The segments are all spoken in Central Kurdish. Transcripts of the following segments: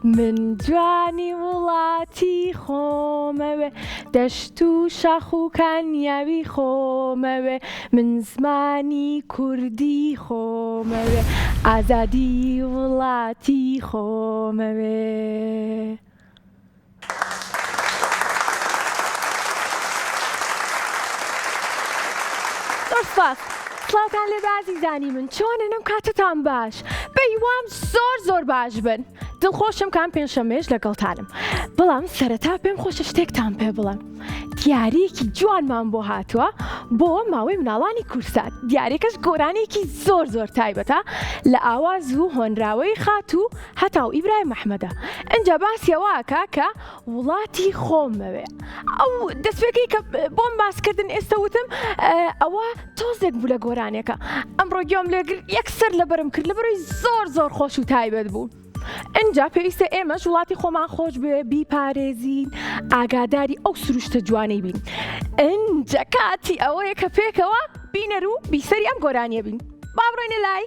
من جوانی وڵاتی خۆمەوێ دەشت و شاخ و کانیاوی خۆمەوێ من زمانی کوردی خۆمەوێ ئازادی وڵاتی خۆمەوێ. سڵاوتان لێ بەعزیزانی من، چۆنن ئەم کاتتان باش؟ بەیوام زۆر باش بن. دڵخۆشم کام پێنجشەممەیەش لەگەڵتانم، بەڵام سەرەتا پێم خۆشە شتێکتان پێ بڵێم. دیارەیەکی جوانمان بۆ هاتووە بۆ ماوەی مناڵانی کورسات. دیارێکەش گۆرانێکی زۆر تایبەتە لە ئاواز و هۆنراوەی خات و هەتاو ئیبراهیم محمەدە. ئەنجا باسیەوەکە کە وڵاتی خۆمەوێ. ئەو دەستپێکەی کە بۆم باسکردن ئێستا وتم ئەوە تۆزێک بوو لە گۆرانێکە. ئەمڕۆ گوێم لێگر یەکسەر لەبەرم کرد لەبەرەوەی زۆر خۆش و تایبەت بوو. ئەنجا پێویستە ئێمەش وڵاتی خۆمان خۆش بێ، بیپارێزین، ئاگاداری ئەو سروشتە جوانەی بین. ئەنجا کاتی ئەوەیە کە پێکەوە بینەر و بیسەری ئەم گۆرانیە بین. با بڕۆینە لای.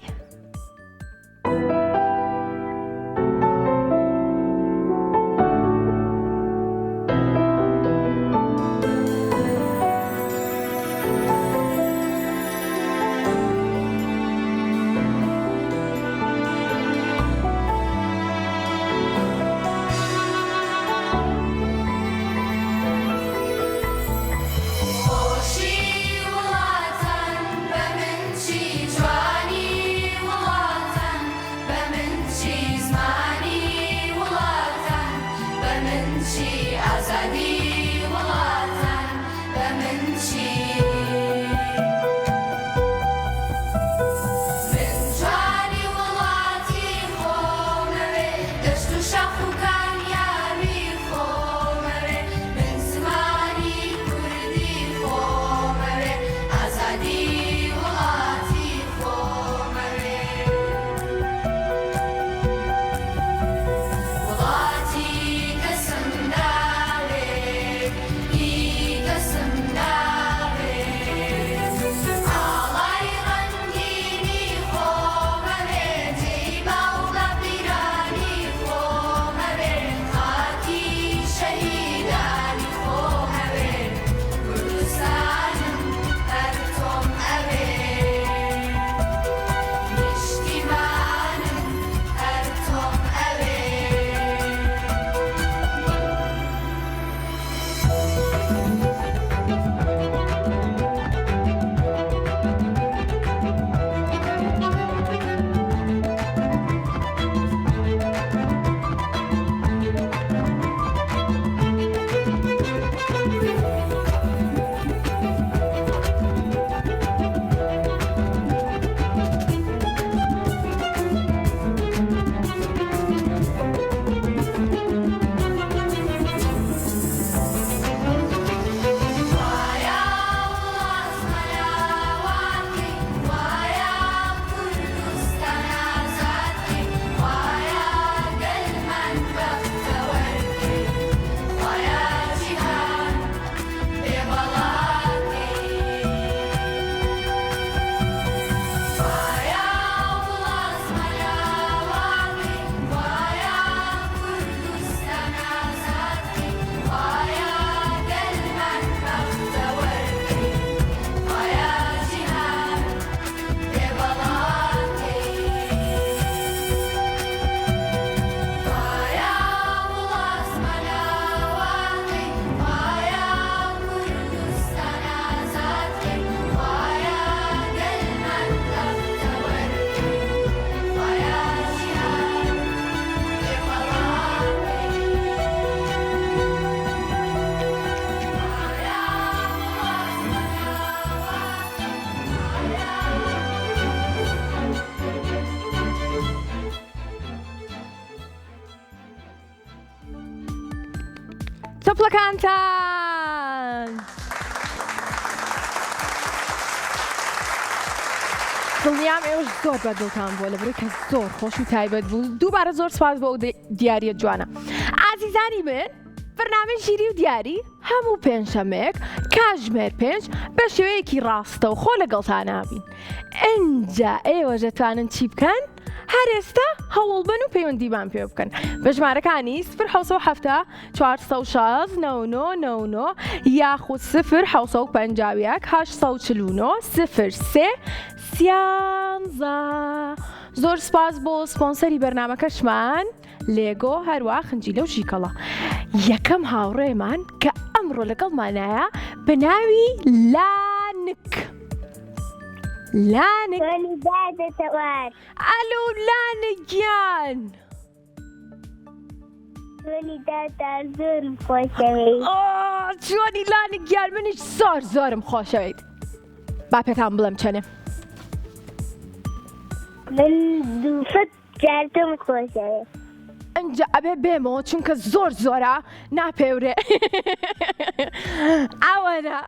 تۆپڵەکانتان دڵنیام ئێوەش زۆر بەدڵتان بووە لەبەرەوەی کە زۆر خۆش و تایبەت بوو. دووبارە زۆر سپاس بۆ ئەو دیاریە جوانە. ئازیزانی من، بەرنامەی ژیری و دیاری هەموو پێنجشەممەیەک کاتژمێر 5 بە شێوەیەکی ڕاستە و خۆ لەگەڵتان نابین. ئەنجا ئێوەش دەتوانن چی بکەن؟ هەر ئێستا هەوڵ بن و پەیوەندیمان پێ بکەن بە ژمارەکانی 0 416 99 یاخود 0 751 849 03 13. زۆر سپاس بۆ سپۆنسەری بەرنامەکەشمان لێگۆ هەروە خنجیلە و ژیکەڵە. یەکەم هاوڕێمان کە ئەمڕۆ لەگەڵمانایە بە ناوی لانک. لانک ئەلو لانکیان چۆنی لانکیان منیش زۆرم خۆشەوێت. با پێتان بڵێم چەنێ من دووفت جارتم خۆشەوێت. ئەنجا ئەبێ بێمەوە چونکە زۆرە ناپێورێ ئەوەنە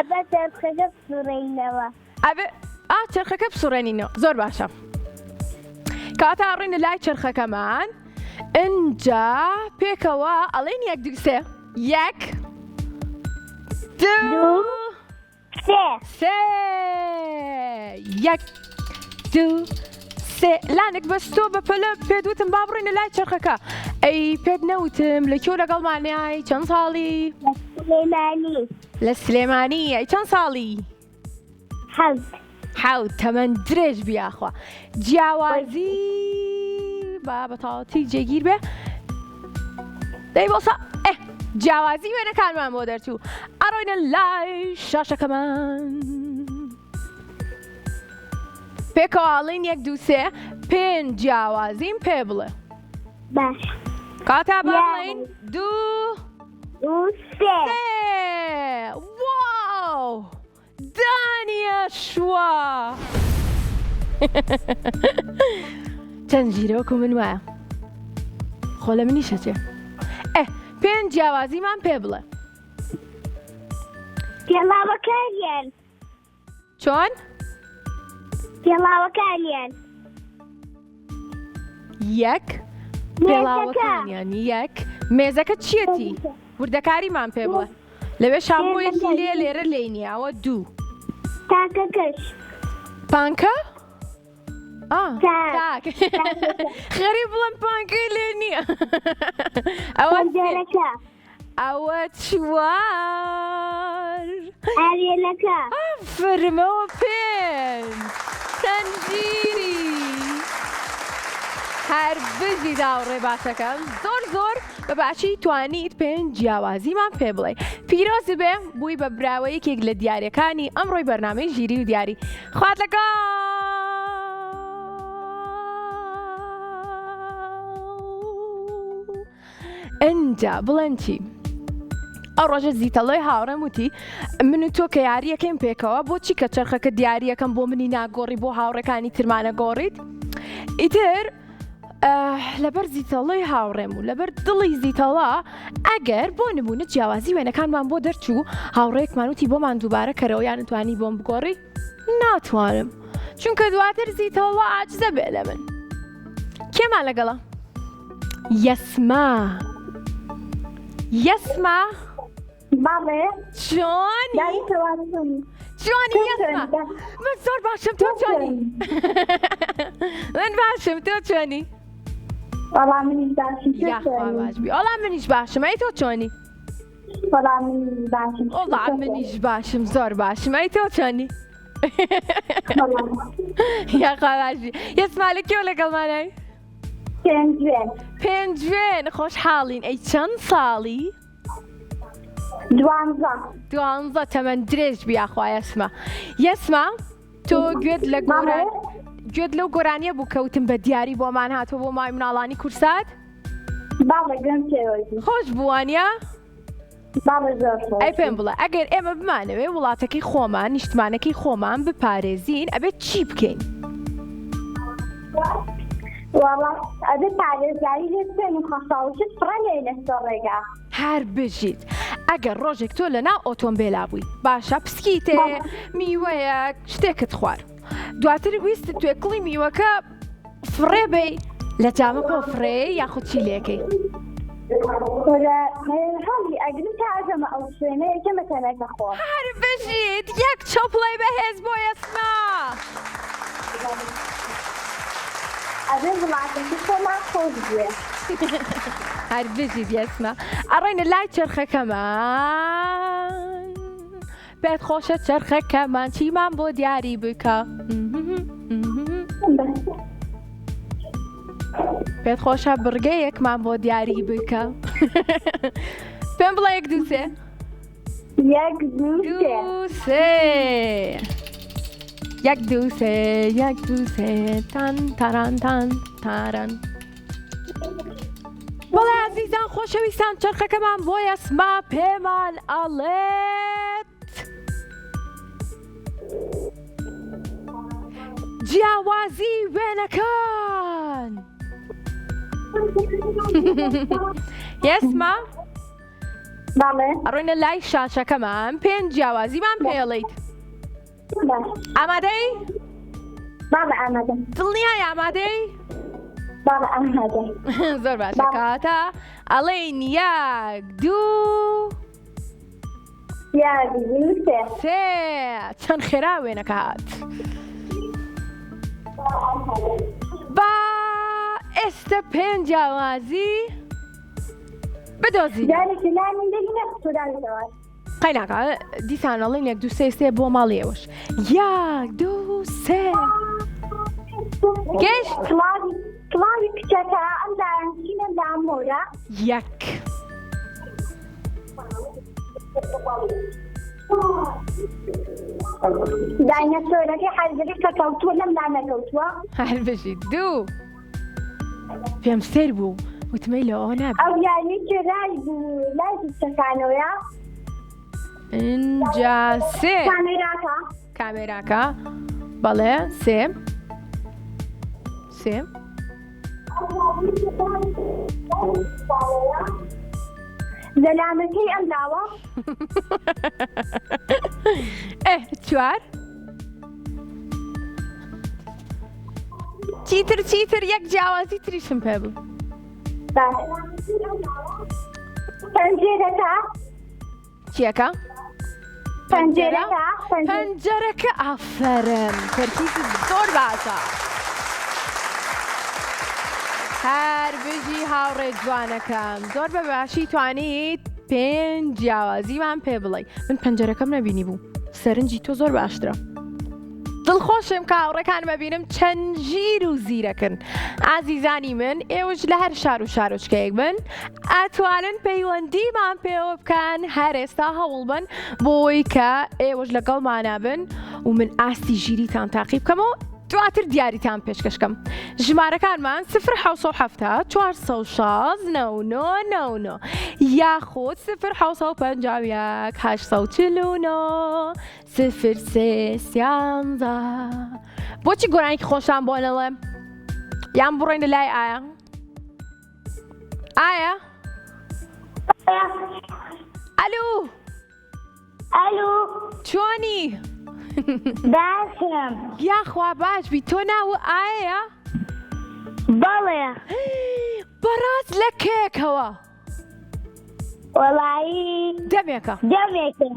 بە چرخەکە بسوڕێنەوە. ئەبێ چرخەکە بسوڕێنینەوە. زۆر باشە. کاتە ڕێنە لای چرخەکەمان ئەنجا پێکەوە ئەڵێن 1 2 3 1 2 3 1 2 3 لانک بەستۆ بە پەلە پێدوتم با بڕێنە لای چرخەکە. ئەی پێت نەوتم لە کێو لەگەڵمانای چەند ساڵی؟ لە سلێمانی. ئەی چەند ساڵی؟ حەوت. تەمەەن درێژ بیاخوا. جیاوازی با بەتاڵەتی جێگیر بێ دەی بۆسا جیاوازی وێنەکانمان بۆ دەرچوو. ئەڕۆینە لای شاشەکەمان پێکەواڵین 1 2 3 5 جیاوازیم پێ بڵێ. باش کاتا بڵێن 2 3 واو دانیە شووە. چەند ژیرۆک و من وایە خۆ لە منیشە چێ 5 جیاوازیمان پێ بڵێ. پێڵاوەکانیان چۆن؟ پێڵاوەکانیان 1 پێڵاوەکانیان 1 مێزەکە چیەتی؟ وردەکاریمان پێ بڵێ. لەوێ شامپۆیەکی لێ لێرە لێی نییەوە 2 تاکەکەش پانکە؟ تاک خەریب بڵم پانکەی لێ نییە. ئەوە چوار ئاوێنەکە فرمەوە 5 تەنجیری. هەر بزی داوڕێ باشەکەم زۆر بە باشی توانیت 5 جیاوازیمان پێ بڵێ. پیرۆز بێ بووی بە براوەیەکێک لە دیارەکانی ئەمڕۆی بەرنامەی ژیری و دیاری. خوات لەگەڵ. ئەنجا بڵێن چی؟ ئەو ڕۆژە زیتەڵۆی هاوڕێم وتی من و تۆ کە یاریەکەیم پێکەوە بۆچی کە چرخەکە دیاریەکەم بۆ منی ناگۆڕی بۆ هاوڕەکانی ترمانە گۆڕیت؟ ئیتر لەبەر زیتەڵۆی هاوڕێم و لەبەر دڵی زیتەڵا ئەگەر بۆ نمونە جیاوازی وێنەکانمان بۆ دەرچوو هاوڕێکمان وتی بۆمان دووبارە کەرەوە یان نتوانی بۆم بگۆڕی؟ ناتوانم چونکە دواتر زیتەڵا ئاجزە بێ لە من. کێمان لەگەڵە؟ یەسما. یەسما باڵێ چۆنی؟ چۆنی یەسما؟ من زۆر باشم تۆ چۆنی؟ من باشم تۆ چۆنی؟ وەڵام منیش باشم. یاخوا باش بی. وەڵام منیش باشم. ئەی تۆ چۆنی؟ وەڵام منیش باشم. وەڵام منیش باشم زۆر باشم. ئەی تۆ چۆنی؟ یاخوا باشی. یەسما لە کێو لەگەڵمانای؟ پێنجوێن. خۆشحاڵین. ئەی چەند ساڵی؟ 12 تەمەەن درێژ بیاخوا یەسما. یەسما تۆ گوێت لەو گۆرانیە بوو کەوتم بە دیاری بۆمان هاتووە بۆ مای مناڵانی کورسات؟ خۆش بووانە؟ ئەی پێم بڵێ ئەگەر ئێمە بمانەوێ وڵاتەکەی خۆمان نیشتمانەکەی خۆمان بپارێزین ئەبێت چی بکەین؟ ئەبێت پارێزگاری لێ بکەین و خەساوشت فڕەنێ لەسەر ڕێگا. هەر بژیت ئەگەر ڕۆژێک تۆ لەناو ئۆتۆمبێلا بووی باشە پسکیتێ میوەیە شتێکت خوار دواتر ویستت توێکڵی میوەکە فڕێ بێ لە جامەکە فڕێ یاخود چی لێکەی؟ هەڵی ئەگرم تا ئەگەمە ئەو شوێنە یەکەمە تەنەکە خۆ. هەر بژیت یەک چۆپڵی بەهێز بۆ یەسما. ئەبێ وڵاتێکی خۆمان خۆش بوێ هەر بژی دیێسمە ئەڕێنە لای چرخەکەمان پێت خۆشە چرخەکەمان چیمان بۆ دیاری بکە پێت خۆشە بڕگەیەکمان بۆ دیاری بکە پێم بڵێ یەک دوو سێ یەک دوو سێ یەک دوو سێ یەک دوو سێ تان تاران تان تاران بەڵێ عەزیزان خۆشەویستان چرخەکەمان بۆ ئێسما پێمان ئەڵێت جیاوازی وێنەکان ئێسما بەڵێ ئەڕۆینە لای شاشەکەمان پێنج جیاوازیمان پێڵێیت ئامادەی؟ بەڵێ ئامادەم دڵنیای ئامادەی؟ بەڵێ ئامادەم زۆر باشە کاتە ئەڵێین یەک دوو یەک دوو سێ سێ چەند خێرا وێنەکە هات با ئێستا پێنج جیاوازی بدۆزی جارێکی لا مندەری نەخسوودانەوە قەیناکە دیسان ئەڵێن یەک دوو سێ سێ بۆ ماڵی ئێوەش یەک دوو سێ گەشت کڵاوی کچەکە ئەم دارانچینە لامۆرە یەک داینەسۆرەکەی حەزری کە کەوتووە لەم لا نەکەوتووە هەر بژی دوو پێم سێر بوو وتمەی لەوە نابێت ئەو یانێکی ڕای بوو لای کچەکانەوەیە اینجا سێ کامێراکە کامێراکە بەڵێ سێ سێ زەلامەکەی ئەم لاوە چوار چیتر یەک جیاوازی تریشم پێ بوو پەنجێرەکە چیەکە؟ پەنجێرەکە پەنجەرەکە ئافەرم تەرکیبی زۆر باشە هەر بژی هاوڕێ جوانەکەم زۆر بە باشی توانیت پێنج جیاوازیمان پێ بڵێ من پەنجەرەکەم نەبینی بوو سەرنجی تۆ زۆر باشترە دڵخۆشم کە هاوڕێکانمە بینم چەند ژیر و زیرەکن ئازیزانی من ئێوەش لە هەر شار و شارۆچکەیەک بن ئەتوانن پەیوەندیمان پێوە بکەن هەر ئێستا هەوڵ بن بۆی کە ئێوەش لەگەڵمانە بن و من ئاستی ژیریتان تاقی بکەمەوە دواتر دیاریتان پێشکەشکەم ژمارەکانمان 0 416 99 یاخود 0 851 849 0 3 13 بۆچی گۆرانێکی خۆشتان بۆ نەڵێم یان بڕۆینە لای ئایا ئایا ئەلو ئەلو چۆنی باشم یاخوا باش بی تۆ ناو ئایا بەڵێ بەڕاست لە کێکەوە وەڵایی دەمێکە دەمێکە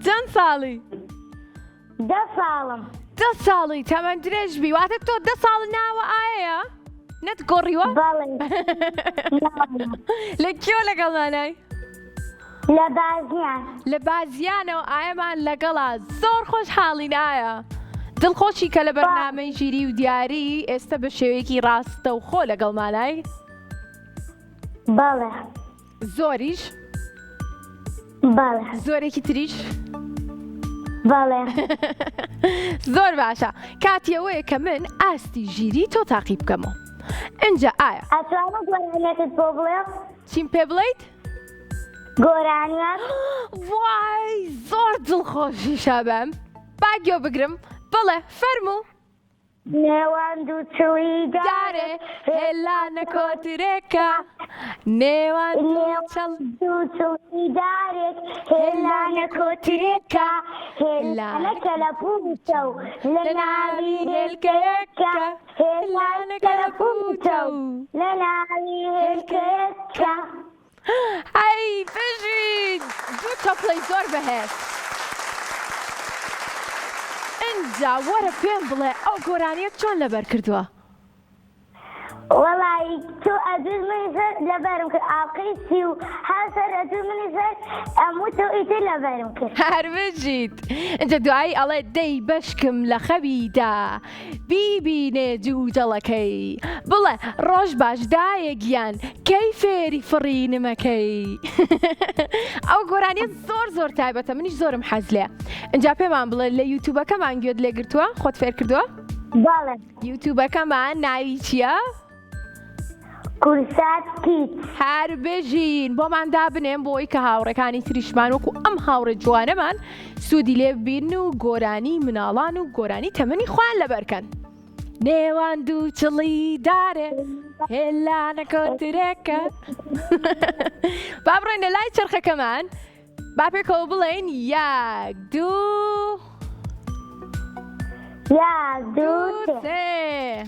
چەند ساڵی 10 ساڵم 10 ساڵی تەمەەن درێژ بی واتە تۆ 10 ساڵ ناوە ئایا نەت گۆڕیوە بەڵێ لە کێوە لەگەڵمانای لە بازیان لە بازیانەوە ئایەمان لەگەڵا زۆر خۆش حاڵین ئایا دڵخۆشی کە لە بەرنامەی ژیری و دیاری ئێستا بە شێوەیەکی ڕاستە و خۆ لەگەڵمانای بەڵێ زۆریش بەڵێ زۆرێکی تریش بەڵێ زۆر باشە کاتیەوەیە کە من ئاستی ژیری تۆ تاقی بکەمەوە ئەنجا ئایا ئەتوانە گۆرانیەتت بۆ بڵێ چیم پێ بڵێیت؟ گۆرانیەت وای زۆر دڵخۆشیشە بەم باگیۆ بگرم بڵێ فەرموو نێوان دوو چڵی دارێ هێلا نەکۆترێکە نێوان دوو چڵی دارێک هێلا نەکۆترێکە هێلانەکە لە پووتە و لە ناوی هێلکەیەکە هێلانەکە لە پووتە و لە ناوی هێلکەیەکە ئەی بژین دوو تۆپڵەی زۆر بەهێز ئەنجا وەرە پێم بڵێ ئەو گۆرانیە چۆن لەبەر کردووە؟ وەڵی تۆ ئەدوز منی سەر لەبەرم کرد ئاڵقەی سی و هەر سەر ئەدوز منی سەر ئەموو تۆ ئیتر لەبەرم کرد. هەر بژیت ئەنجا دوایی ئەڵێ دەی بەشکم لە خەویدا بیبینێ جوجەڵەکەی بڵێ ڕۆژ باش دایەگیان کەی فێری فڕینمەکەی. ئەو گۆرانیە زۆر تایبەتە، منیش زۆرم حەز لێ. ئەنجا پێمان بڵێ لە یوتیوبەکەمان گوێت لێگرتووە خۆت فێر کردووە؟ بەڵێ. یوتیوبەکەمان ناوی چییە؟ کورسات کیت. هەر بژین بۆمان دابنێن بۆی کە هاوڕەکانی تریشمان وەکو ئەم هاوڕە جوانەمان سوودی لێ ببین و گۆرانی مناڵان و گۆرانی تەمەنی خوان لەبەرکەن. نێوان دوو چڵی دارێ هێلانە کۆترێکە. با بڕێنە لای چرخەکەمان با پێکەوە بڵێن یەک دوو یەک دوو سێ.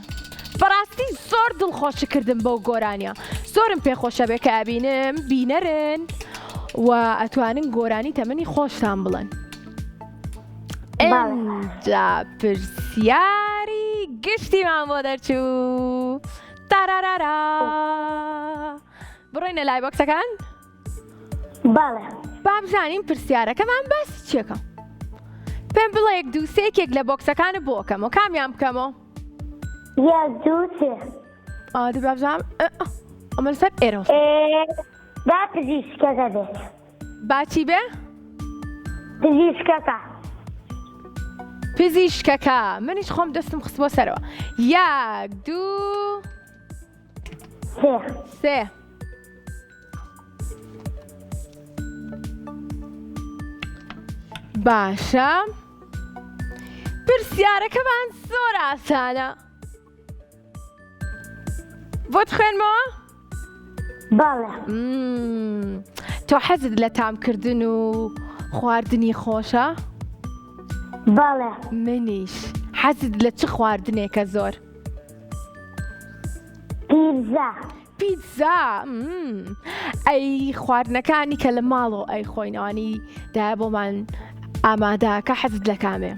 بەڕاستی زۆر دڵخۆشکردم بەو گۆرانیە، زۆرم پێخۆشە بێ کە ئەبینم بینەرن و ئەتوانن گۆرانی تەمەنی خۆشتان بڵێن. ئەنجا پرسیاری گشتیمان بۆ دەرچوو. تارارارا بڕۆینە لای بۆکسەکان؟ بەڵێ. با بزانین پرسیارەکەمان باسی چیەکە؟ پێم بڵێ یەک دوو سێکێک لە بۆکسەکانە بۆکەمەوە کامیان بکەمەوە؟ یەک دوو سێ. دوو با بزانم ئەمە لەسەر ئێرە با پزیشکەکە بێت. باچی بێ؟ پزیشکەکە. پزیشکەکە. منیش خۆم دەستم خست بۆ سەرەوە. یەک دوو سێ. باشە پرسیارەکەمان زۆر ئاسانە. بۆت خوێنمەوە؟ بەڵێ. تۆ حەزت لە تامکردن و خواردنی خۆشە؟ بەڵێ. منیش. حەزت لە چ خواردنێکە زۆر؟ پیتزا. پیتزا. ئەی خواردنەکانی کە لە ماڵەوە ئەی خۆینەوانی دایە بۆمان ئامادەکە حەزت لە کامێ؟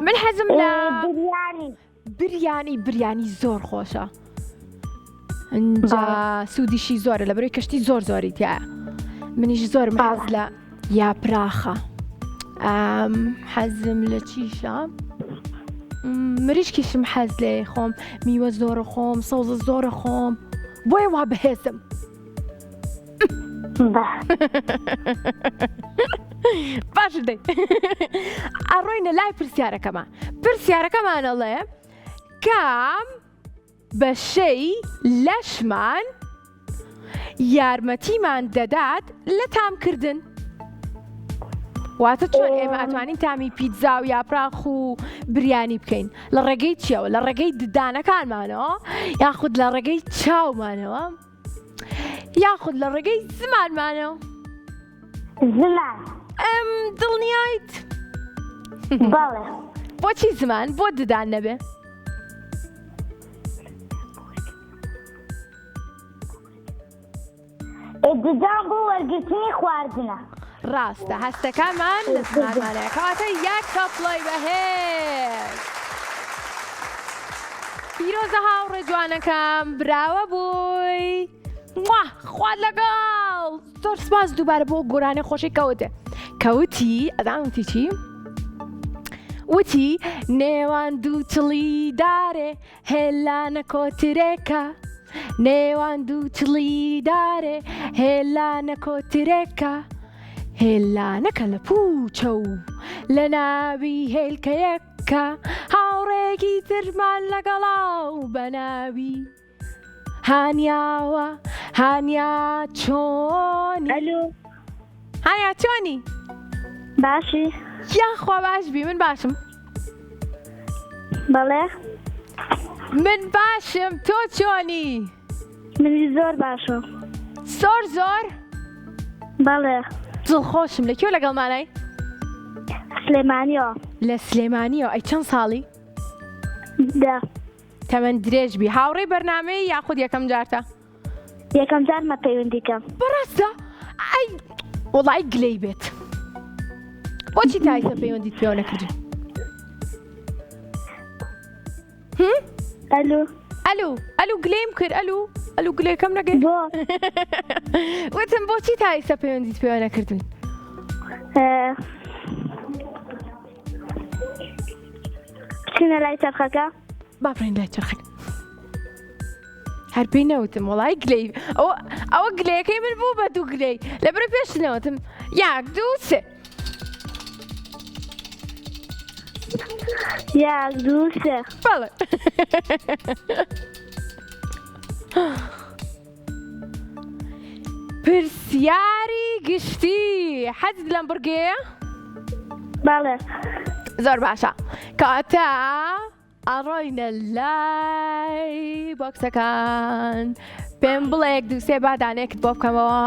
من حەزم لە بریانی زۆر خۆشە. ئەنجا سوودیشی زۆرە لەبەرەوەی کەشتی زۆری تایە. منیش زۆرم حەز لە یاپراخە. حەزم لە چیشە؟ مریشکیشم حەز لێ خۆم میوە زۆرە خۆم سەوزە زۆرە خۆم بۆیە وا بەهێزم. باش دەی ئەڕۆینە لای پرسیارەکەمانەڵێ کام بەشەی لەشمان یارمەتیمان دەدات لە تامکردن؟ واتە چۆن ئێمە ئەتوانین تامی پیتزا و یاپراخ و بریانی بکەین؟ لە ڕێگەی چیەوە؟ لە ڕێگەی ددانەکانمانەوە یاخود لە ڕێگەی چاومانەوە یاخود لە ڕێگەی زمانمانەوە؟ زمان. دڵنیایت؟ بەڵێ. بۆچی زمان؟ بۆ ددان نەبێ؟ ددان بۆ وەرگرتنی خواردنە. ڕاستە هەستەکانمان لە زمانمانەیە کەواتە یەک تەپڵی بەهێز. پیرۆزە هاوڕێ جوانەکەم براوە بووی. خوات لەگەڵ. زۆر سپاس دووبارە بۆ گۆرانە خۆشی کەوتی ئەداوتی چی؟ وتی نێوان دوو چڵی دارێ هێلانە کۆترێکە. نێوان دوو چڵی دارێ هێلانە کۆترێکە. هێلانەکە لە پوچە و لە ناوی هێلکەیەکە. هاوڕێکی ترمان لەگەڵا و بە ناوی هانیاوە. هانیا چۆنی؟ هانیا چۆنی؟ باشی. یاخوا باش بی. من باشم. بەڵێ. من باشم. تۆ چۆنی؟ منی زۆر باشم. زۆر؟ بەڵێ. دڵخۆشم. لەکوێ لەگەڵمانای؟ سلێمانیەوە. لە سلێمانیەوە. ئەی چەند ساڵی؟ تەمەن درێژ بی. هاوڕێی بەرنامەی یاخود یەکەم جارتە؟ یەکەم جارمە پەیوەندیکەم. بەڕاستە؟ ئەی وەڵای گلەی بێت. بۆچی تایسە پەیوەندیت پێوە نەکردی؟ الو ئەلو گلەیم کرد ئەلو گلەکەم نەگەی بۆ وتم بۆچی تا ئێستا پەیوەندیت پێوە نەکردوین بچینە لای چرخەکە با بڕین لای چرخەکە هەر پێی نەوتم وەڵای گلەی ئەوە گلەیەکەی من بوو بە دوو گلەی لەبەر پێش نەوتم 1 2 3 1 2 3 بەڵێ پرسیاری گشتی حەزت لەم بڕگەیە؟ بەڵێ زۆر باشە کاتە ئەڕۆینە لای بۆکسەکان پێم بڵێ 1 2 3 با دانەیەکت بۆ بکەمەوە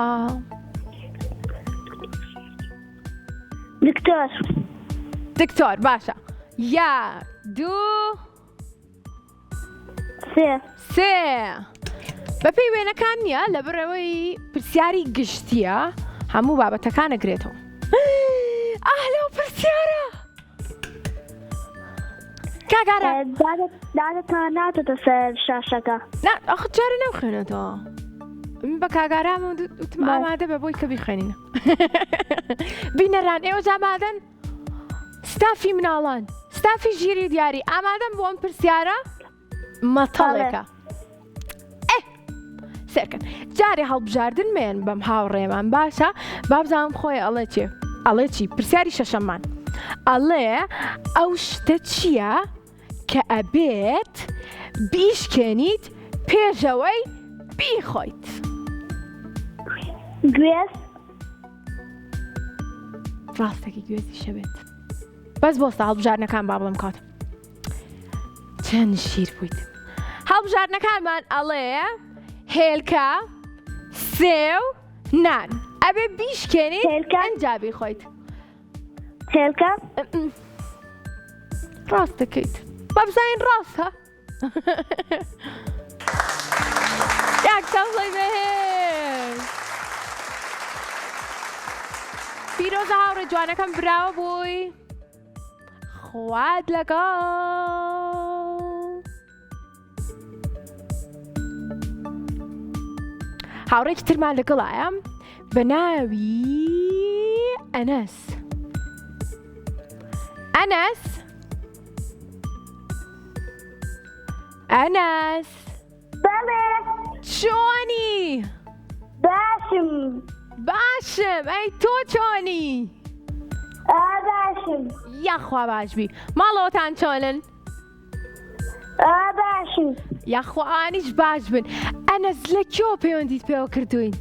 دکتۆر باشە 1 2 3 بەپێی وێنەکان نییە لەبەرەوەی پرسیاری گشتیە هەموو بابەتەکان ئەگرێتەوە ئالۆ پرسیارە کاگارە دادتان ناتۆتە سەر شاشەکە ئەخ جارە نەوخێنێتەوە من بە کاگارام وتم ئامادە بە بۆی کە بیخوێنینە بینەران ئێوە ئامادەن ستافی مناڵان ستافی ژیری دیاری ئامادەم بۆ ئەم پرسیارە مەتەڵێکە سێرکەن جارێ هەڵبژاردن مێن بەم هاوڕێمان باشە بابزانم خۆی ئەڵێ چێ ئەڵێ چی پرسیاری شەشەممان ئەڵێ ئەو شتە چییە کە ئەبێت بیشکێنیت پێشەوەی بیخۆیت گوێز ڕاستەکی گوێزی شەبێت بەس بۆستە هەڵبژاردنەکان با بڵم کاتم چەند شیر بوویتم هەڵبژاردنەکانمان ئەڵێ هێلکە سێو نان ئەبێ بیشکێنیت ئەنجا بیخۆیت هێلکە ڕاست دەکەیت بەبزانین ڕاستە یاک تەڵی بەهێز پیرۆزە هاوڕێ جوانەکەم براوە بووی خوات لەگەڵ هاوڕێکی ترمان لەگەڵایە بە ناوی ئەنەس بەڵێ چۆنی؟ باشم ئەی تۆ چۆنی؟ باشم یاخوا باشبی ماڵەوەتان چۆنن؟ باشم یاخوا ئانیش باش بن ئەنەس لە کێوە پەیوەندیت پێوە کردوین؟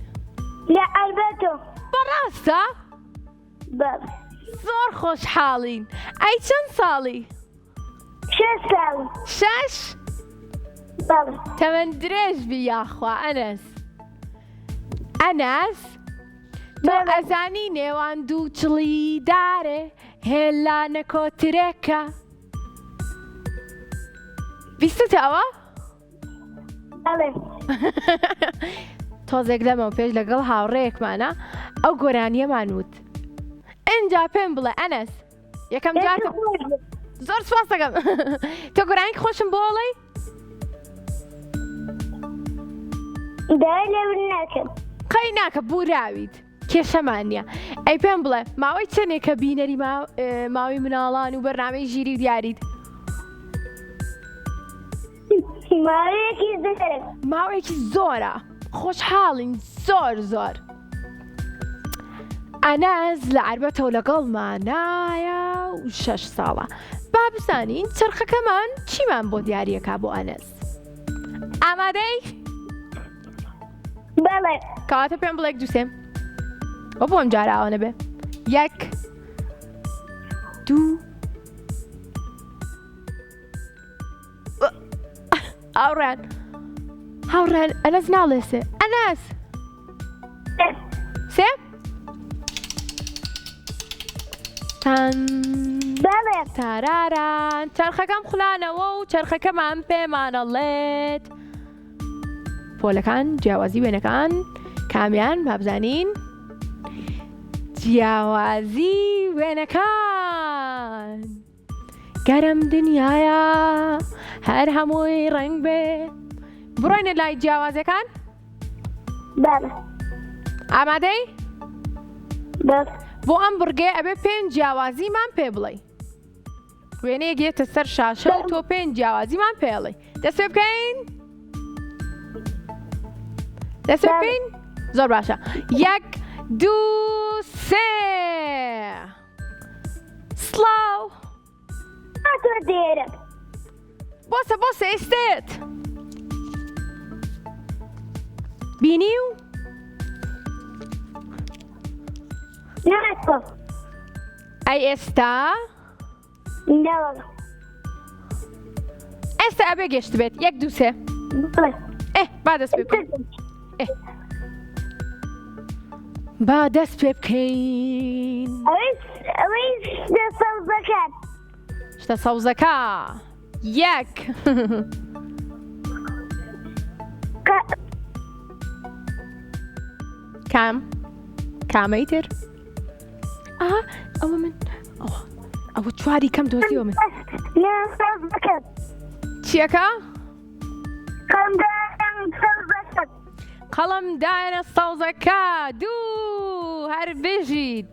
لە ئەلبەتۆ بەڕاستە؟ بەڵێ زۆر خۆشحاڵین ئەی چەند ساڵی؟ 6 ساڵ 6؟ بەڵێ تەمەند درێژبی یاخوا ئەنەس تۆ ئەزانی نێوان دوو چڵی دارێ هێلانە کۆترێکە بیستتەوە؟ بەڵێ تۆزێک لەمەوە پێش لەگەڵ هاوڕێیەکمانە ئەو گۆرانیەمان وت ئینجا پێم بڵێ ئەنەس یەکەم جارکە زۆر سپاس دەکەم تۆ گۆرانیی خۆشم بۆڵێ؟ دای لێبر ناکەم قەی ناکە بوراویت کێشەمان نییە ئەی پێم بڵێ ماوەی چەندێک کە بینەری ماوەی مناڵان و بەرنامەی ژیری و دیاریت؟ ماوەیەکی زۆرە خۆشحاڵین زۆر ئەنەس لە عەربەتەوە لەگەڵمانایە و 6 ساڵە با بزانین چرخەکەمان چیمان بۆ دیاریەکە بۆ ئەنەس ئامادەی؟ بەڵێ کەواتە پێم بڵێ 1 2 3 بۆ بۆم جاراوە نەبێ 1 2 هاوڕێن ئەنەس ناڵێ سێ ئەنەس سێ؟ بەڵێ تاراران چرخەکەم خولانەوە و چرخەکەمان پێمانەڵێت پۆلەکان جیاوازی وێنەکان کامیان بابزانین جیاوازی وێنەکان گەرم دنیاە هەر هەمووی ڕنگ بێ. بڕۆینە لای جیاوازەکان. بەڵێ ئامادەی؟ بەڵێ بۆ ئەم بڕگێ ئەبێ 5 جیاوازیمان پێ بڵێ. وێنەیەک یێتە سەر شاشە و تۆ 5 جیاوازیمان پێڵێ. دەست پێ بکەین؟ دەست پێ بکەین؟ زۆر باشە. 1 2 3 سڵاو. تۆ دێرە بۆسە ئێستێت. بینی و؟ ناتۆ ئەی ئێستا؟ نەوەڵە ئێستا ئەبێ گەشت بێت. 1 2 3 بڵێ با دەست پێ بکەین. با دەست پێ بکەین. ئەوەی سەوزەکان شتە سەوزەکە. 1 کامەی تر؟ ئەوە من ئەوە چواری کەم دۆزیوە من. سەوزەکان چیەکە؟ سەوزەکان قەڵەمدانە سەوزەکە. 2 هەر بژیت.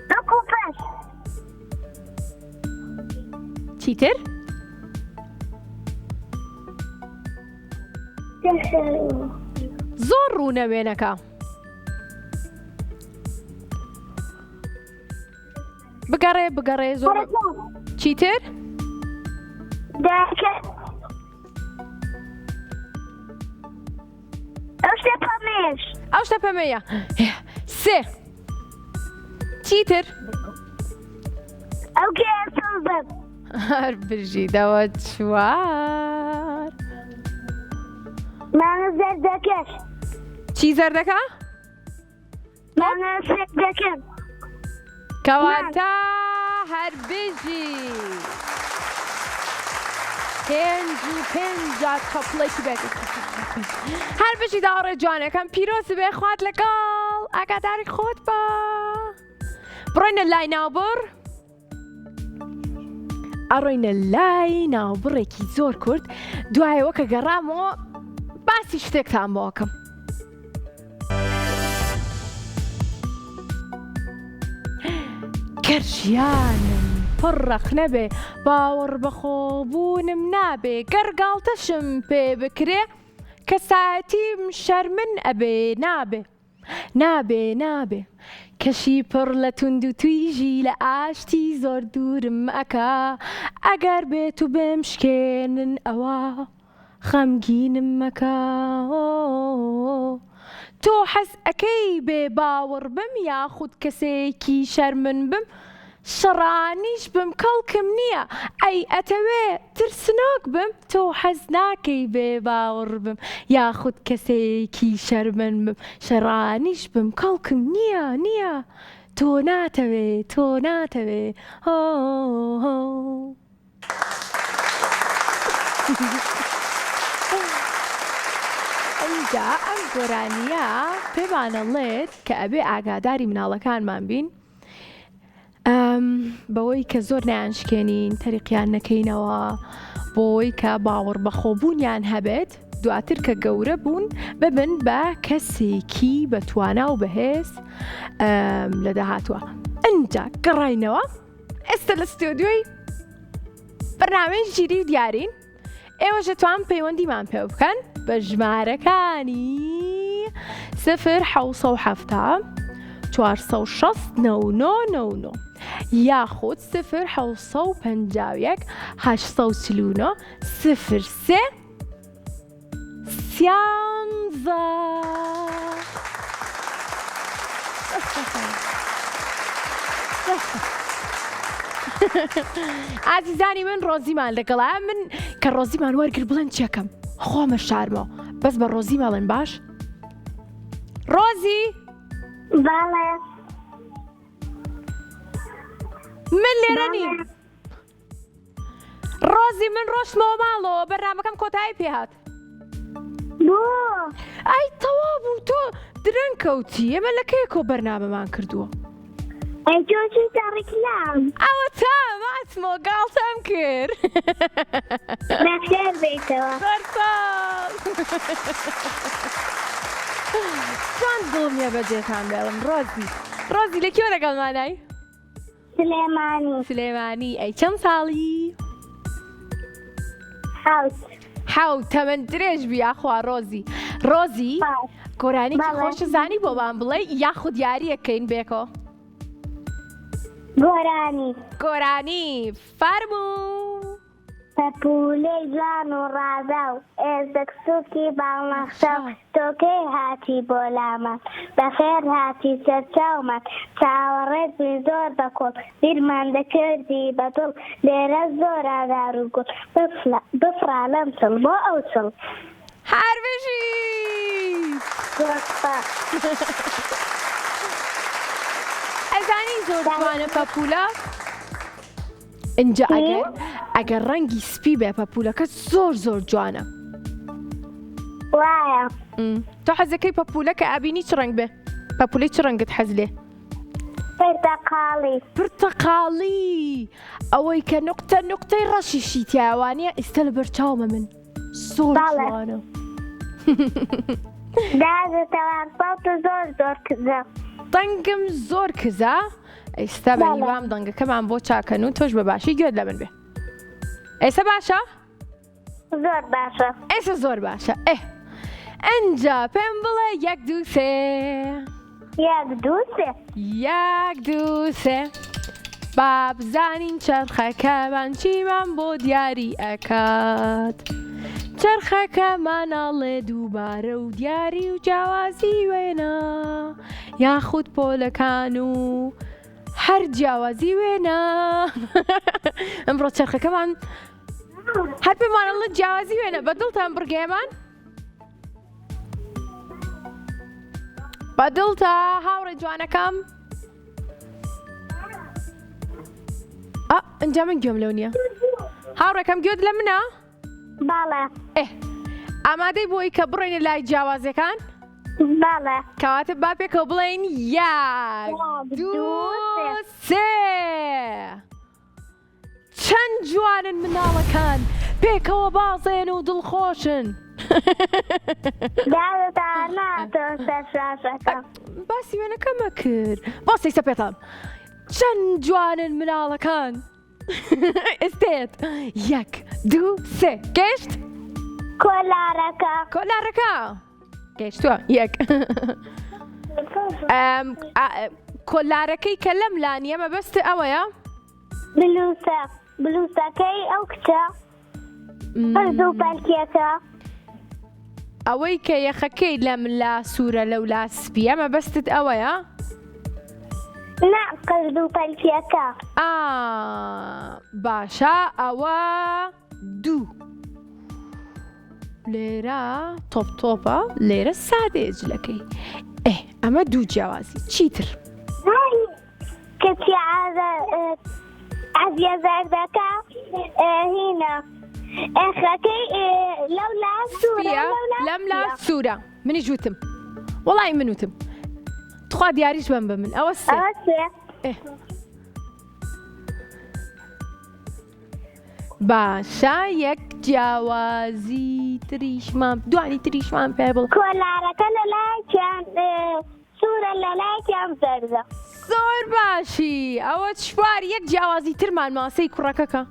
دەکوپەش چیتر؟ زۆر ڕوونەوێنەکە. بگەڕێ زۆر. چیتر؟ دەکە ئەو شتە پەمەش ئەو شتە پەمەیە. 3 چیتر؟ ئەو گێر سەوزەم هەر بژیدەوە 4. مانە زەردەکەش چی زەردەکە؟ مانە سەردەکەم کەواتە هەر بژیت. 5 تۆپڵێکی بێت. هەر بژیت ئاڕێ جوانەکەم. پیرۆز بێ. خوات لەگەڵ. ئاگاداری خۆت بە. بڕۆینە لای ناوبڕ. ئەڕۆینە لای ناوبڕێکی زۆر کورت. دوایەوە کە گەڕامەوە باسی شتێکتان بۆکەم. گەرژیانم پڕڕەخ نەبێ، باوەڕ بەخۆبوونم نابێ، گەرگاڵتەشم پێ بکرێ، کەسایەتیم شەرمن ئەبێ. نابێ کەشی پڕ لە توند و تویژی لە ئاشتی زۆر دوورم ئەکا. ئەگەر بێت و بێم شکێنن ئەوە خەمگینم مەکە. تۆ حەز ئەکەی بێ باوەڕ بم یاخود کەسێکی شەرمن بم؟ شەڕانیش بم کەڵکم نییە. ئەی ئەتەوێ ترسنۆک بم؟ تۆ حەز ناکەی بێ باوەڕ بم یاخود کەسێکی شەرمن بم؟ شەڕانیش بم کەڵکم نییە. تۆ ناتەوێ. ئەنجا ئەم گۆرانیە پێمانەڵێت کە ئەبێ ئاگاداری مناڵەکانمان بین بەوەی کە زۆر نایانشکێنین، تەریقیان نەکەینەوە، بۆی کە باوەڕ بەخۆبوونیان هەبێت دواتر کە گەورە بوون ببن بە کەسێکی بەتوانا و بەهێز لە داهاتوە. ئەنجا گەڕاینەوە. ئێستا لە ستۆدیۆی بەرنامەی ژیری و دیارین. ئێوەش دەتوان پەیوەندیمان پێ بکەن بە ژمارەکانی 0 460 99 یاخود 0 839 03 13. ئازیزانی من ڕۆزیمان لەگەڵا. من کە ڕۆزیمان وەرگر بڵێن چێکەم خۆمە شارمەوە بەس بە ڕۆزی مەڵێن باش. ڕۆزی بەڵێ من لێرە نیم. ڕۆزی من ڕۆشتمەوە ماڵەوە بەرنامەکەم کۆتایی پێهات. ئەی تەواو بوو تۆ درەنگ کەوتی. ئێمە لە کەیەکەوە بەرنامەمان کردووە. ئەیجۆشی دەڕێکلام ئەوە تام ئاسمۆ گاڵتەم کرد نەخێر بێتەوە بەرساڵ چۆن دڵنیە بەجێتان بێڵم ڕۆزی لەکوێ لەگەڵمانای سلێمانی ئەی چەند ساڵی حەوت تەمەند درێژ بی ئاخوا ڕۆزی گۆرانێکی خۆشە زانی بۆ بان بڵێ یاخود یاریەکەین بێکۆ گۆرانی فەرموو پەپولەی جوان و ڕازە و ئێزەک سووکی باڵنەخشە و تۆکەی هاتی بۆ لامان بەخێر هاتی سەرچاومان چاوەڕێت زۆر بەکۆڵ بیرمان دەکردی بەدڵ لێرە زۆر ئاگار و گوڵ بفرا لەم چڵ بۆ ئەو چڵ هەربژی ئەزانی زۆر جوانە پەپولە اینجا ئەگەر ڕەنگی سپی بێ پەپولەکە زۆر جوانە وایە تۆ حەزەکەی پەپولە کە ئابینی چ ڕەنگ بێ پەپولەی چ ڕەنگت حەز لێ پرتەقاڵی ئەوەی کە نقطەی ڕەشیشی تیاوانە ئێستا لە بەرچاومە من زۆر جوانە زۆر کزە دەنگم زۆر کزە ئێستا بەنیوام دەنگەکەمان بۆ چاکەن و تۆش بە باشی گوێت لە من بێ ئێستا باشە؟ زۆر باشە ئێستا زۆر باشە ئەنجا پێم بڵێ 1 2 3 با بزانین چرخەکەمان چیمان بۆ دیاری ئەکات چرخەکەمان ئاڵێ دووبارە و دیاری و جیاوازی وێنە یاخود پۆلەکان و هەر جیاوازی وێنە ئەمڕۆ چرخەکەمان هەر پێمانەڵێ جیاوازی وێنە بەدڵتان بڕگێمان بەدڵتە هاوڕێ جوانەکەم ئەنجا من گوێم لەو نییە هاوڕێکەم گوێت لە منە؟ باڵێ ئامادەی بۆی کە بڕێنە لای جیاوازەکان؟ باڵێ کەواتە با پێکەوە بڵێن 1 2 3 چەند جوانن مناڵەکان پێکەوە بازێن و دڵخۆشن باسی وێنەکەمە کرد باسی سە پێتان چەند جوانن مناڵەکان ئێستێت 1 2 3 گەشت کۆلارەکە گەشتووە 1 کۆلارەکەی کە لەم لانیە مەبەستە ئەوەیە بلوسەکەی ئەو کچە هەردوو پەلکێکە ئەوەی کە یەخەکەی لەم لا سوورە لەو لا سپیە مەبەستت ئەوەیە؟ نا قرد و پەلکێکە باشە ئەوە 2 لێرە تۆپە لێرە سادەیە جلەکەی ئەمە 2 جیاوازی چیتر؟ کەچی ئازیە زەردەکە هینە ئێخەکەی لەم لا سوورە منی جوتم وەڵی من وتم تخوا دیاریش بم بە من ئەوە سێ باشە 1 جیاوازی تریشمان دوانی تریشمان پێ بڵ کۆلارەکە لە لایکیان سوورە لە لایکیان زەردە زۆر باشی ئەوە چوار 1 جیاوازی ترمان ماسەی کوڕەکەکە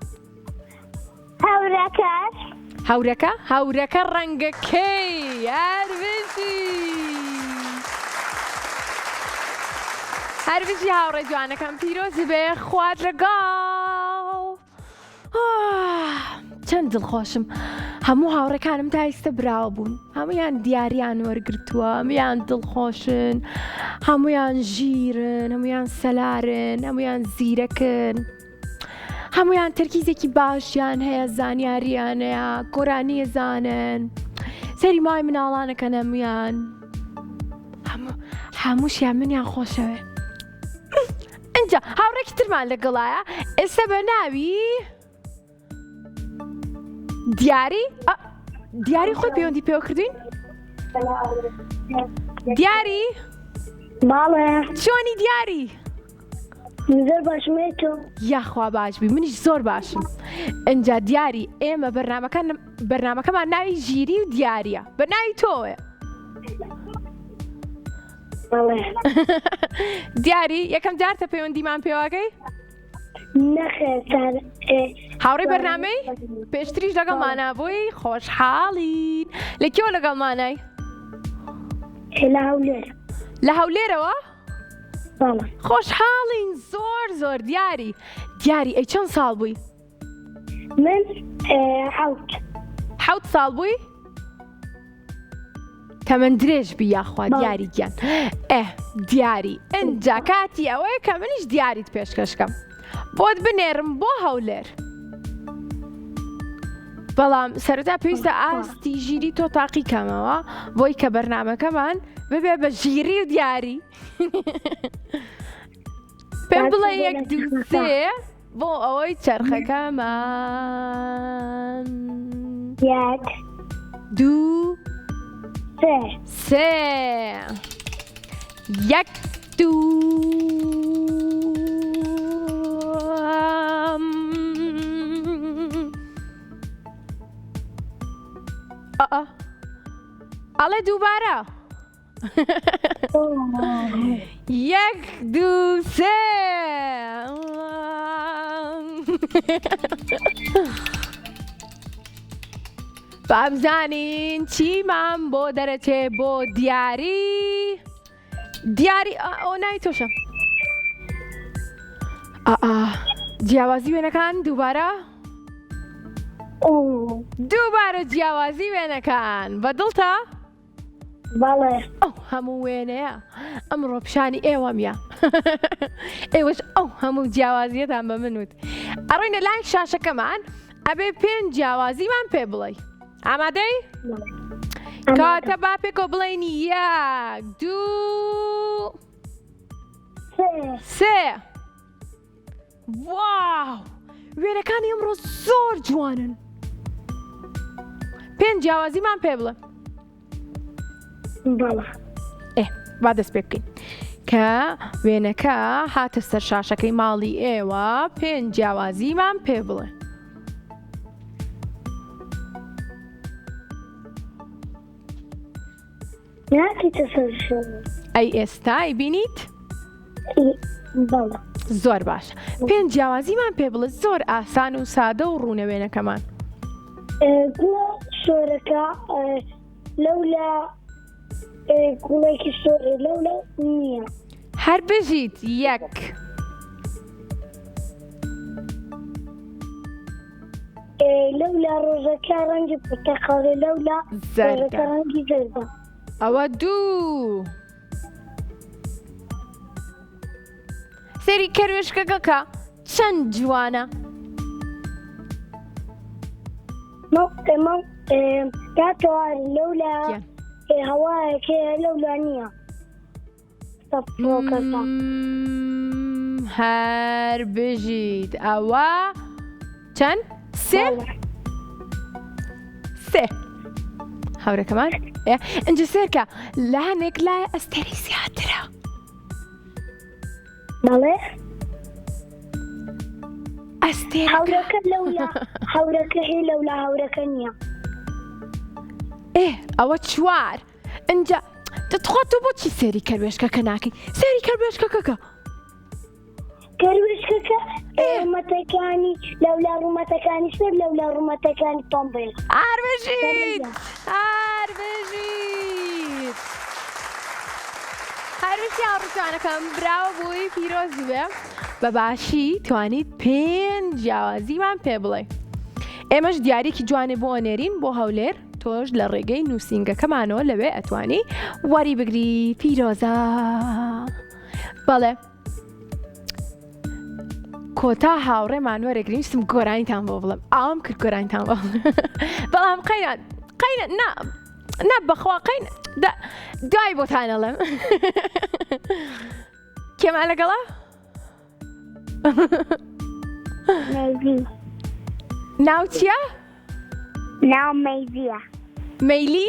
هەورەکە ڕەنگەکەی هەربژی هاوڕێ جوانەکەم پیرۆزی بێ خوات لەگەڵ چەند دڵخۆشم هەموو هاوڕێکانم تا ئێستا براوە بوون هەمویان دیاریان وەرگرتووە هەمویان دڵخۆشن هەمویان ژیرن هەمویان سەلارن هەمویان زیرەکن هەمویان تەرکیزێکی باشیان هەیە زانیاریان هەیە گۆرانی زانن سەری مای مناڵانەکەن هەمووشیان منیان خۆشەوێ ئەنجا هاوڕێکی ترمان لەگەڵایە ئێستا بە ناوی دیاری خۆی پەیوەندی پێوە کردوین؟ دیاری؟ باڵێ چۆنی دیاری؟ زۆر باشمێ تۆ یاخوا باشبی منیش زۆر باشم ئەجا دیاری ئێمە بەرنامەکەمان ناوی ژیری و دیارە بە ناوی تۆوە بەڵێ دیاری یەکەم جارتە پەیوەندیمان پێواکەی نەخێر هاوڕێی بەرنامەی پێشتریش لەگەڵمانە بووی خۆشحاڵین لەکێوە لەگەڵمانای لە هەولێر لە هەولێرەوە بەڵێ خۆشحاڵین زۆر دیاری ئەی چەند ساڵ بووی من حەوت 7 ساڵ بووی تەمەەن درێژ بی یاخوا دیاری گیان دیاری ئەجا کاتی ئەوەیە کە منیش دیاریت پێشکەشکەم بۆت بنێرم بۆ هەولێر بەڵام سەرەتا پێویستە ئاستی ژیری تۆ تاقی کەمەوە بۆی کە بەرنامەکەمان ببێ بە ژیری و دیاری پێم بڵێ 1 2 3 بۆ ئەوەی چەرخەکەمان 1 2 3 1 2 ئەڵێ دووبارە 1 2 3 بامزانین چیمان بۆ دەرەچێ بۆ دیاری ئەو ناوی تۆشە جیاوازی وێنەکان دووبارە جیاوازی وێنەکان بەدڵتە بەڵێ ئەو هەموو وێنەیە ئەمڕۆ پیشانی ئێوەمیە ئێوەش ئەو هەموو جیاوازیەتان بە منوت ئەڕۆینە لای شاشەکەمان ئەبێ 5 جیاوازیمان پێ بڵێ ئامادەی؟ کاتە با پێکۆ بڵێنی 1 2 3 واو وێنەکانی ئەمڕۆ زۆر جوانن 5 جیاوازیمان پێ بڵێ بەڵێ با دەست پێ بکەین کە وێنەکە هاتە سەر شاشەکەی ماڵی ئێوە 5 جیاوازیمان پێ بڵێ ناکەیتە سەر ئەی ئێستا بینیت؟ بەڵێ زۆر باش 5 جیاوازیمان پێ بڵێ زۆر ئاسان و سادە و ڕوونە وێنەکەمان گوڵە سۆرەکە لەولا گوڵێکی سۆرە لەولا نییە هەر بژیت 1 لەولا ڕۆژەکە ڕەنگی پرتەقاڵی لەولا ڕۆژەکە ڕەنگی زەردە ئەوە 2 سەری کەروێشکەکە چەند جوانە ئێمە داتوار لەولا هەوایەکێ لەولا نییە هەر بژیت ئەوە چەند؟ 3 هاورەکەمان ئەنجە سێرکە لانێک لای ئەستێری زیاترە بەڵێ ئەستێر هەورەکە لەولا هەورەکە هی لەولا هەورەکە نییە ئەوە 4 ئەنجە دەتخوات تۆ بۆچی سێری کەروێشکەکە ناکەی سێری کەروێشکەکە کەروێشکەکە ڕوومەتەکانی لەولا ڕوومەتەکانی سەر لەولا ڕوومەتەکانی تۆم بێت هەربژیت هەروشی هاوڕوتوانەکەم براوە بووی پیرۆزی بێ بە باشی توانیت 5 جیاوازیمان پێ بڵێ ئێمەش دیارێکی جوانێ بۆ نێرین بۆ هەولێر تۆش لە ڕێگەی نووسینگەکەمانەوە لەوێ ئەتوانی وەری بگری پیرۆزە بەڵێ کۆتا هاوڕێمان وەرەگرین ویستم گۆرانیتان بۆ بڵم ئاوام کرد گۆرانیتان بۆ بەڵام قەینە نا بەخوا قەینە دوای بۆتانەڵێم کێمان لەگەڵا؟ ناو چییە؟ ناو مەیڤیە مەیلی؟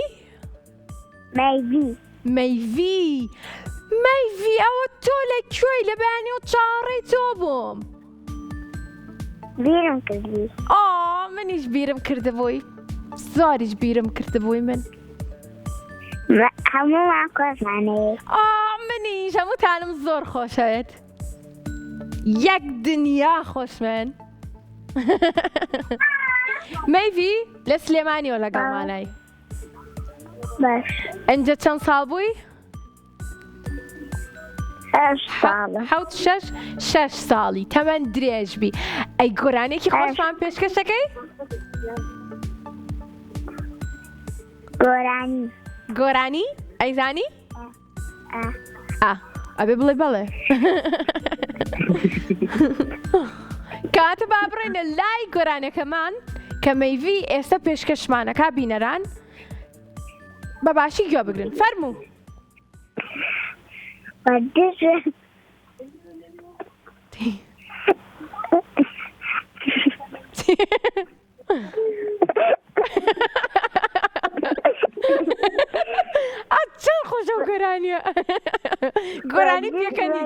مەیڤی مەیڤی مەیڤی ئەوە تۆ لەکوێی لە بەیانی و چاوەڕێی تۆ بووم. بیرم کردی. منیش بیرم کردبووی، زۆریش بیرم کردبووی من. هەموومان خۆشمانەوێت. منیش هەمووتانم زۆر خۆشەوێت. یەک دنیا خۆشمێن. مەیڤی لە سلێمانیەوە لەگەڵمانای. باش. ئەنجە چەند ساڵ بووی؟ 6 ساڵی تەمەەن درێژبی. ئەی گۆرانێکی خۆشمان پێشکەشەکەی؟ گۆرانی؟ ئەیزانی؟ ئەبێ بڵێ بەڵێ. کاتە با بڕێنە لای گۆرانەکەمان کە مەیڤی ئێستا پێشکەشمانەکە بینەران بەباشی گوێ بگرن. فەرموو. چەند خۆشە گۆرانیە. گۆرانی پێکەنی.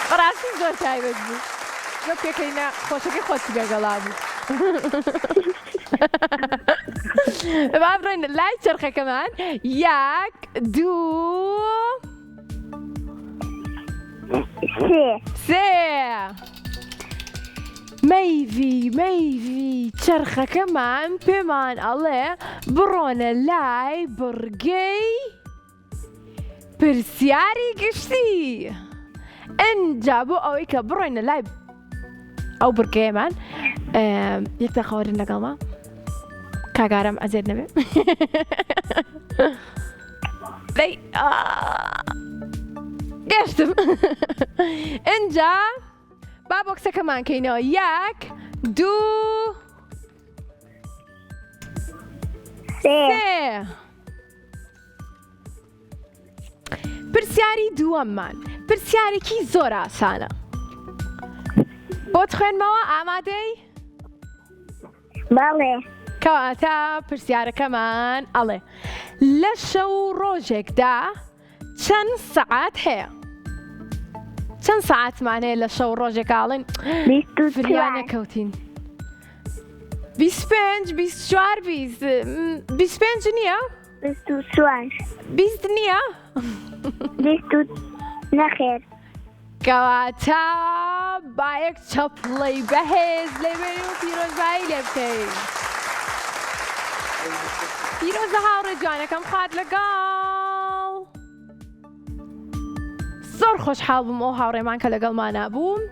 بەڕاستی زۆر تایبەت بوو. زۆر پێکەنە خۆشەکەی خۆتی لەگەڵا بوو. با بڕێنە لای چرخەکەمان. 1 2 3 مەیڤی چرخەکەمان پێمان ئەڵێ بڕۆنە لای بڕگەی پرسیاری گشتی. ئەنجا بۆ ئەوەی کە بڕۆینە لای ئەو بڕگەیەمان یەکتا خەوەرن لەگەڵما کاگارم ئەزێر نەبێ. گەشتم. ئەنجا با بۆکسەکەمان کەینەوە. 1 2 3 پرسیاری دووەممان پرسیارێکی زۆر ئاسانە. بۆت خوێنمەوە ئامادەی؟ بەڵێ. کەواتە پرسیارەکەمان ئەڵێ لە شەو ڕۆژێکدا چەند سەعات هەیە؟ چەند سەعاتمان هەیە لە شەو ڕۆژێکاڵن؟ فریان نەکەوتین. 25 24 25 نییە؟ 20 نییە؟ نەخێر. کەواتە با یەک چەپڵەی بەهێز لێبێنین و پیرۆزبایی لێ بکەین. پیرۆزە هاوڕێ جوانەکەم خوارد لەگەڵ. زۆر خۆشحاڵ بووم ئەو هاوڕێمان کە لەگەڵمانە بوون،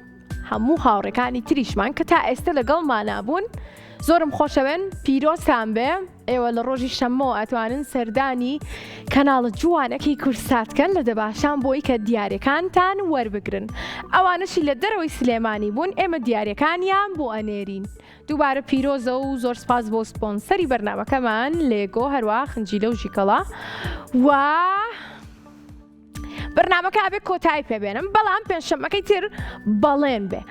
هەموو هاوڕێکانی تریشمان کە تا ئێستا لەگەڵمانە بوون. زۆرم خۆشەوێن. پیرۆزتان بێ. ئێوە لە ڕۆژی شەممەوە ئەتوانن سەردانی کەناڵە جوانەکەی کورساتکەن لە دەباشان بۆی کە دیارەکانتان وەربگرن. ئەوانەشی لە دەرەوەی سلێمانی بوون ئێمە دیارەکانیان بۆ ئەنێرین. دووبارە پیرۆزە و زۆر سپاس بۆ سپۆنسەری بەرنامەکەمان لێگۆ هەروە خنجیلە و ژیکەڵا و بەرنامەکە ئەبێ کۆتایی پێبێنم بەڵام پێنجشەممەکەی تر بەڵێن بێ.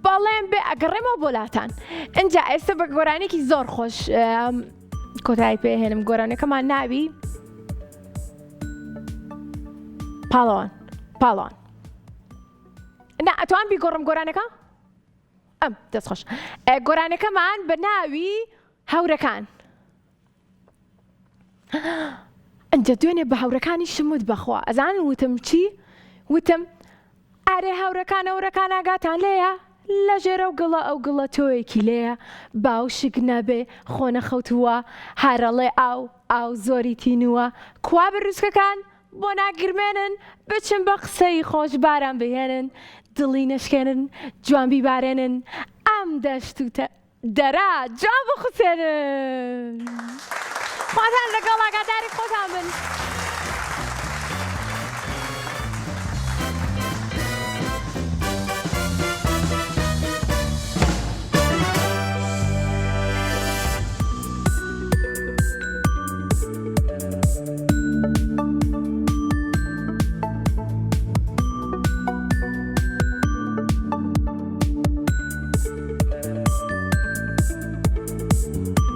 بەڵێن بێ ئەگەڕێمەوە بۆلاتان. ئەنجا ئێستا بە گۆرانێکی زۆر خۆش کۆتایی پێهێنم. گۆرانەکەمان ناوی پاڵەوان. نا ئەتوان بیگۆڕم گۆرانەکە؟ دەست خۆش. گۆرانەکەمان بە ناوی هەورەکان. ئەنجە دوێنێ بە هەورەکانی شمت بەخوا. ئەزانن وتم چی؟ وتم ئارێ هەورەکان ئاگاتان لێیە؟ لە ژێرە و گڵە ئەو گڵە تۆیەکی لێیە باوشک نەبێ خۆنە خەوتووە هەرەڵێ ئاو زۆری تینووە کوا بەڕووسکەکان بۆ ناگرمێنن بچن بە قسەی خۆش باران بهێنن دڵی نەشکێنن جوان بیبارێنن ئەم دەشت و دەرا جوان بخوسێنن. خواتان لەگەڵ ئاگاداری خۆتان بن.